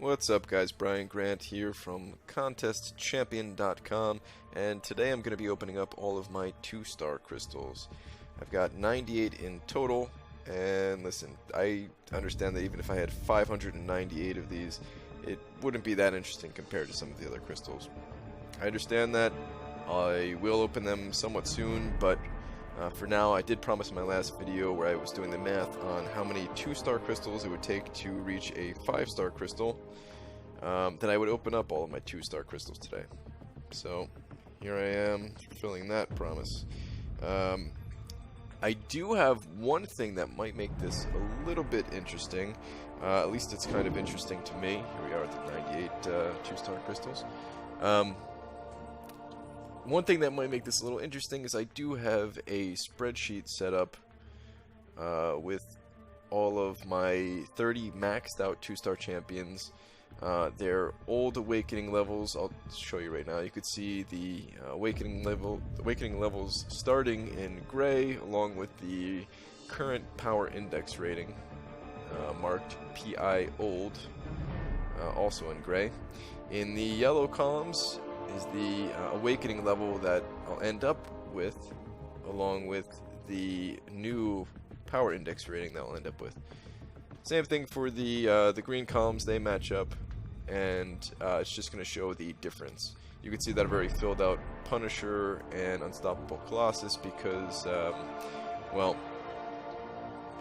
What's up guys, Brian Grant here from contestchampion.com, and today I'm going to be opening up all of my 2-star crystals. I've got 98 in total, and listen, I understand that even if I had 598 of these, it wouldn't be that interesting compared to some of the other crystals. I understand that. I will open them somewhat soon, but for now, I did promise in my last video where I was doing the math on how many 2-star crystals it would take to reach a 5-star crystal, that I would open up all of my 2-star crystals today. So here I am fulfilling that promise. I do have one thing that might make this a little bit interesting. At least it's kind of interesting to me. Here we are at the 98 2-star crystals. One thing that might make this a little interesting is I do have a spreadsheet set up with all of my 30 maxed out 2-star champions. Their old awakening levels. I'll show you right now. You could see the awakening levels starting in gray, along with the current power index rating marked PI old, also in gray. In the yellow columns is the awakening level that I'll end up with, along with the new power index rating that I'll end up with. Same thing for the green columns, they match up, and it's just going to show the difference. You can see that I've already filled out Punisher and Unstoppable Colossus because, well,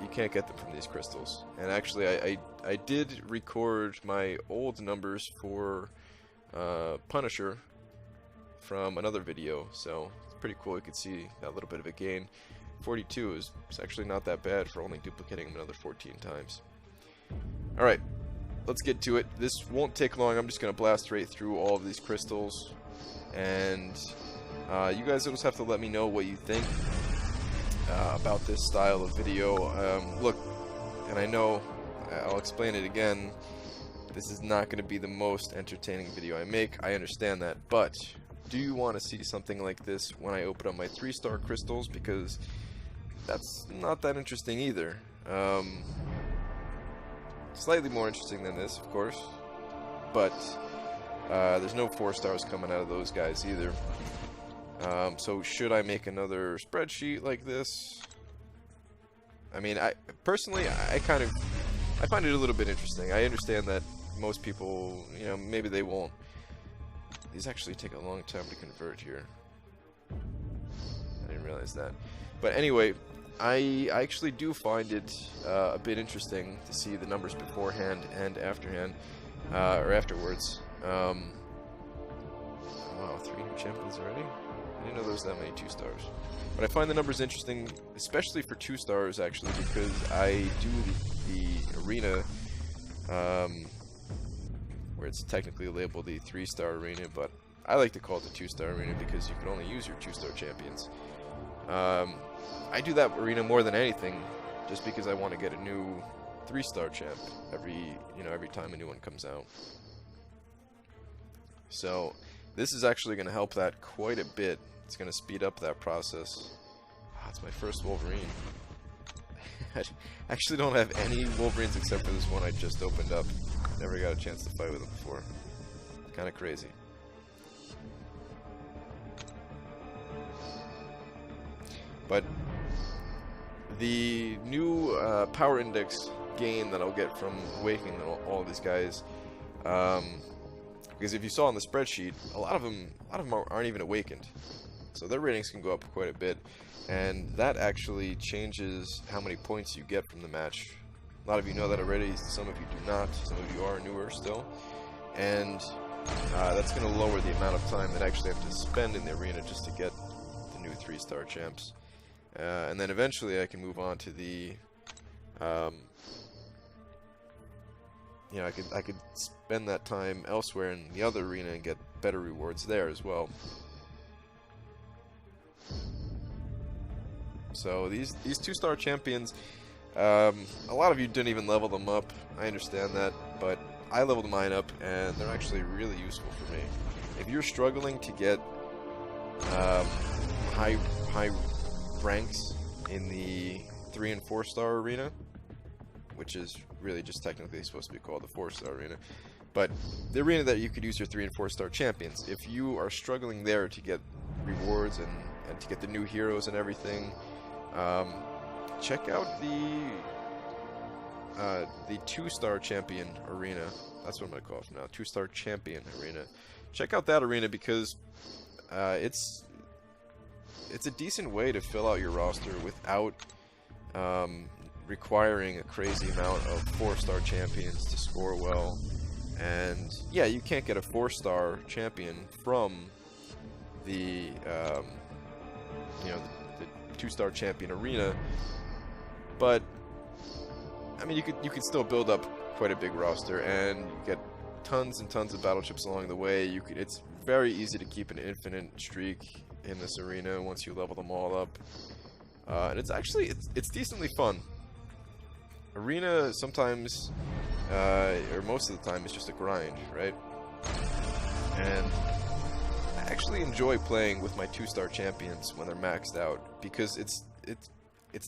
you can't get them from these crystals. And actually, I did record my old numbers for Punisher from another video, so it's pretty cool. You can see that little bit of a gain. 42 is actually not that bad for only duplicating them another 14 times. Alright, let's get to it. This won't take long. I'm just going to blast right through all of these crystals, and you guys will just have to let me know what you think about this style of video. Look, and I know, I'll explain it again, this is not going to be the most entertaining video I make, I understand that, but do you want to see something like this when I open up my 3-star crystals? Because that's not that interesting either. Slightly more interesting than this, of course, but there's no 4 stars coming out of those guys either. So should I make another spreadsheet like this? I mean, personally, I find it a little bit interesting. I understand that most people, you know, maybe they won't. These actually take a long time to convert here. I didn't realize that. But anyway, I actually do find it a bit interesting to see the numbers beforehand and afterhand, or afterwards. Wow, 3 new champions already? I didn't know there was that many 2-stars. But I find the numbers interesting, especially for 2-stars actually, because I do the arena, where it's technically labeled the 3-star arena, but I like to call it the 2-star arena because you can only use your 2-star champions. I do that arena more than anything, just because I want to get a new 3-star champ every time a new one comes out. So this is actually going to help that quite a bit. It's going to speed up that process. It's my first Wolverine. I actually don't have any Wolverines except for this one I just opened up. Never got a chance to fight with him before. Kind of crazy. But the new power index gain that I'll get from awakening all of these guys, because if you saw on the spreadsheet, a lot of them aren't even awakened, so their ratings can go up quite a bit, and that actually changes how many points you get from the match. A lot of you know that already, some of you do not, some of you are newer still, and that's going to lower the amount of time that I actually have to spend in the arena just to get the new 3-star champs. And then eventually I can move on to the, you know, I could spend that time elsewhere in the other arena and get better rewards there as well. So these 2-star champions, a lot of you didn't even level them up. I understand that, but I leveled mine up, and they're actually really useful for me. If you're struggling to get high ranks in the 3- and 4-star arena, which is really just technically supposed to be called the 4-star arena. But the arena that you could use your 3 and 4-star champions. If you are struggling there to get rewards and to get the new heroes and everything, check out the 2-star champion arena. That's what I'm gonna call it from now. 2-star champion arena. Check out that arena because it's a decent way to fill out your roster without requiring a crazy amount of 4-star champions to score well. And yeah, you can't get a 4-star champion from the the 2-star champion arena, but I mean, you could still build up quite a big roster and get tons and tons of battle chips along the way. It's very easy to keep an infinite streak in this arena once you level them all up, and it's decently fun. Arena sometimes, or most of the time, is just a grind, right? And I actually enjoy playing with my 2-star champions when they're maxed out because it's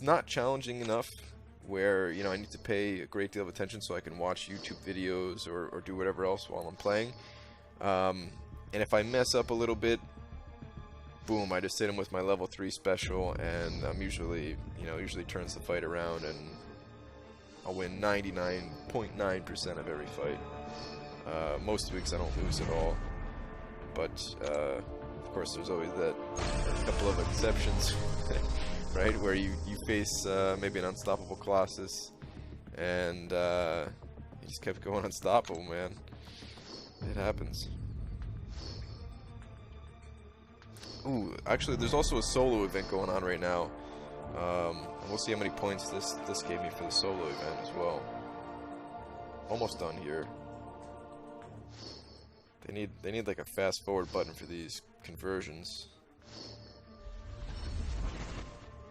not challenging enough where, you know, I need to pay a great deal of attention so I can watch YouTube videos or do whatever else while I'm playing. And if I mess up a little bit, boom, I just hit him with my level 3 special, and I'm usually turns the fight around, and I'll win 99.9% of every fight. Most weeks I don't lose at all, but of course there's always that couple of exceptions, right, where you face maybe an unstoppable Colossus, and he just kept going unstoppable, man. It happens. Ooh, actually, there's also a solo event going on right now. And we'll see how many points this gave me for the solo event as well. Almost done here. They need like a fast forward button for these conversions.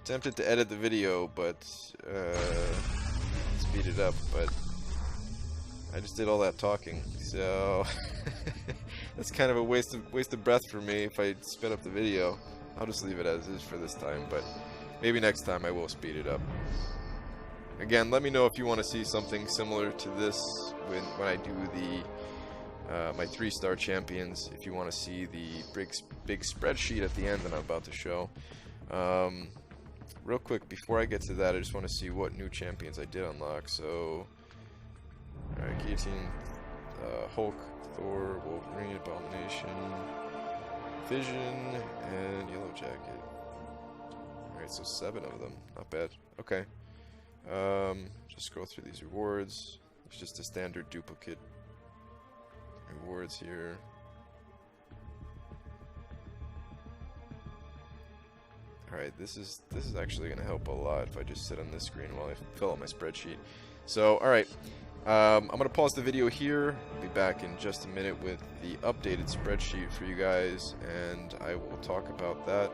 Tempted to edit the video, but speed it up, but I just did all that talking, so that's kind of a waste of breath for me if I sped up the video. I'll just leave it as is for this time, but maybe next time I will speed it up. Again, let me know if you want to see something similar to this when I do the my 3-star champions. If you want to see the big spreadsheet at the end that I'm about to show. Real quick, before I get to that, I just want to see what new champions I did unlock. So, alright, Guillotine, Hulk, Thor, Wolverine, Abomination, Vision, and Yellow Jacket. Alright, so 7 of them. Not bad. Okay. Just scroll through these rewards. It's just a standard duplicate rewards here. Alright, this is actually going to help a lot if I just sit on this screen while I fill out my spreadsheet. So, alright. I'm going to pause the video here. I'll be back in just a minute with the updated spreadsheet for you guys, and I will talk about that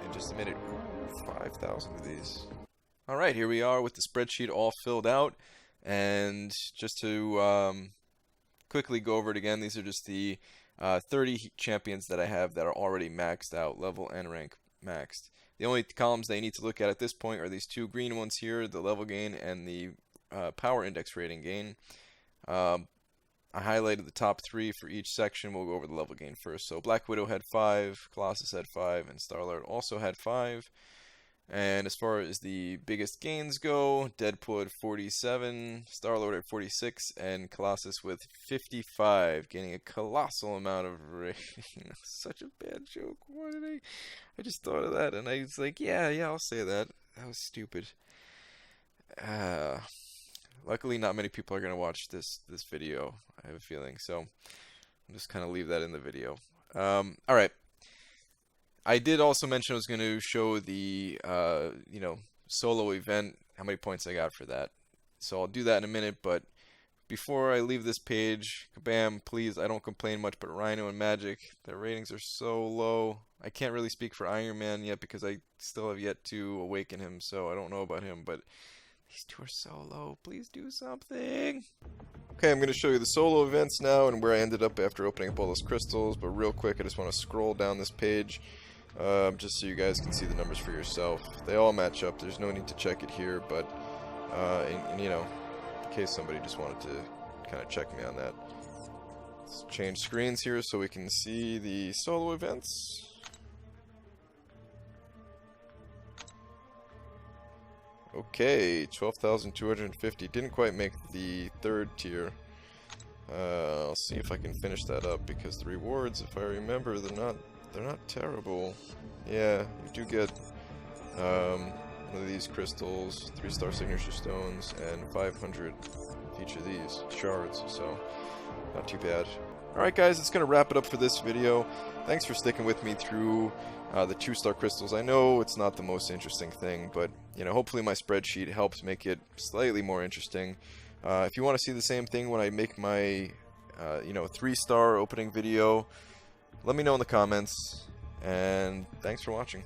in just a minute. Ooh, 5,000 of these. Alright, here we are with the spreadsheet all filled out, and just to quickly go over it again, these are just the 30 champions that I have that are already maxed out, level and rank maxed. The only columns they need to look at this point are these 2 green ones here, the level gain and the power index rating gain. I highlighted the top 3 for each section. We'll go over the level gain first. So Black Widow had 5, Colossus had 5, and Star-Lord also had 5. And as far as the biggest gains go, Deadpool at 47, Star-Lord at 46, and Colossus with 55, gaining a colossal amount of rating. Such a bad joke. Why did I just thought of that, and I was like, yeah, I'll say that. That was stupid. Luckily, not many people are going to watch this video, I have a feeling, so I'll just kind of leave that in the video. Alright. I did also mention I was going to show the, solo event, how many points I got for that. So I'll do that in a minute, but before I leave this page, kabam, please, I don't complain much, but Rhino and Magic, their ratings are so low. I can't really speak for Iron Man yet because I still have yet to awaken him, so I don't know about him, but these 2 are so low. Please do something. Okay, I'm going to show you the solo events now and where I ended up after opening up all those crystals, but real quick, I just want to scroll down this page. Just so you guys can see the numbers for yourself. They all match up. There's no need to check it here, but in case somebody just wanted to kind of check me on that. Let's change screens here so we can see the solo events. Okay, 12,250. Didn't quite make the third tier. I'll see if I can finish that up, because the rewards, if I remember, they're not terrible. Yeah, you do get one of these crystals, 3-star signature stones, and 500 of each of these shards, so not too bad. Alright guys, that's going to wrap it up for this video. Thanks for sticking with me through the 2-star crystals. I know it's not the most interesting thing, but you know, hopefully my spreadsheet helps make it slightly more interesting. If you want to see the same thing when I make my 3-star opening video, let me know in the comments, and thanks for watching.